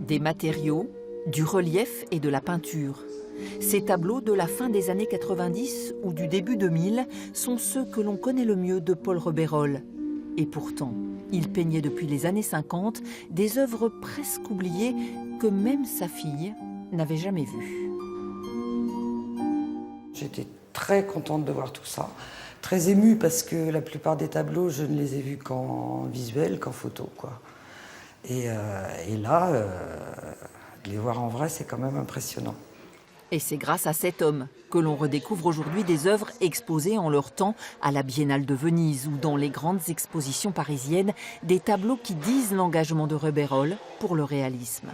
Des matériaux, du relief et de la peinture. Ces tableaux de la fin des années 90 ou du début 2000 sont ceux que l'on connaît le mieux de Paul Rebeyrolle. Et pourtant, il peignait depuis les années 50 des œuvres presque oubliées que même sa fille n'avait jamais vues. J'étais très contente de voir tout ça, très émue parce que la plupart des tableaux, je ne les ai vus qu'en visuel, qu'en photo, quoi. Et là, de les voir en vrai, c'est quand même impressionnant. Et c'est grâce à cet homme que l'on redécouvre aujourd'hui des œuvres exposées en leur temps à la Biennale de Venise ou dans les grandes expositions parisiennes, des tableaux qui disent l'engagement de Rebeyrolle pour le réalisme.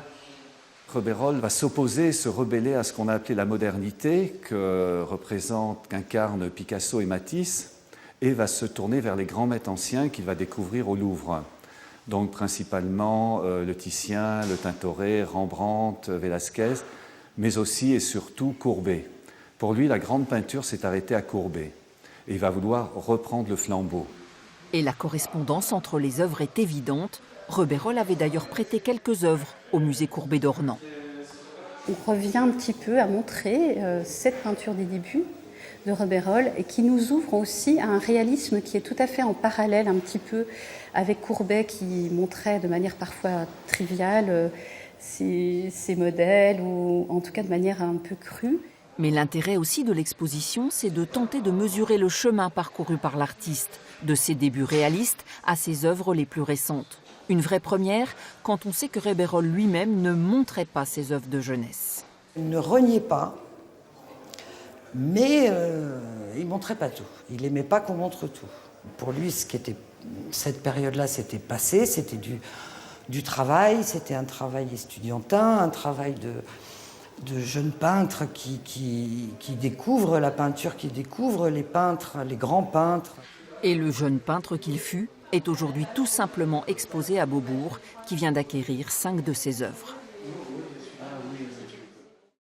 Rebeyrolle va s'opposer, se rebeller à ce qu'on a appelé la modernité, qu'incarnent Picasso et Matisse, et va se tourner vers les grands maîtres anciens qu'il va découvrir au Louvre. Donc principalement le Titien, le Tintoret, Rembrandt, Velázquez, mais aussi et surtout Courbet. Pour lui, la grande peinture s'est arrêtée à Courbet. Et il va vouloir reprendre le flambeau. Et la correspondance entre les œuvres est évidente. Rebeyrolle avait d'ailleurs prêté quelques œuvres au musée Courbet d'Ornans. On revient un petit peu à montrer cette peinture des débuts de Rebeyrolle et qui nous ouvre aussi à un réalisme qui est tout à fait en parallèle un petit peu avec Courbet qui montrait de manière parfois triviale ses modèles ou en tout cas de manière un peu crue. Mais l'intérêt aussi de l'exposition, c'est de tenter de mesurer le chemin parcouru par l'artiste, de ses débuts réalistes à ses œuvres les plus récentes. Une vraie première quand on sait que Rebeyrolle lui-même ne montrait pas ses œuvres de jeunesse. Il ne reniait pas, mais il ne montrait pas tout. Il n'aimait pas qu'on montre tout. Pour lui, cette période-là, c'était passé, c'était du travail, c'était un travail estudiantin, un travail de jeunes peintres qui découvrent la peinture, qui découvrent les peintres, les grands peintres. Et le jeune peintre qu'il fut est aujourd'hui tout simplement exposé à Beaubourg, qui vient d'acquérir 5 de ses œuvres.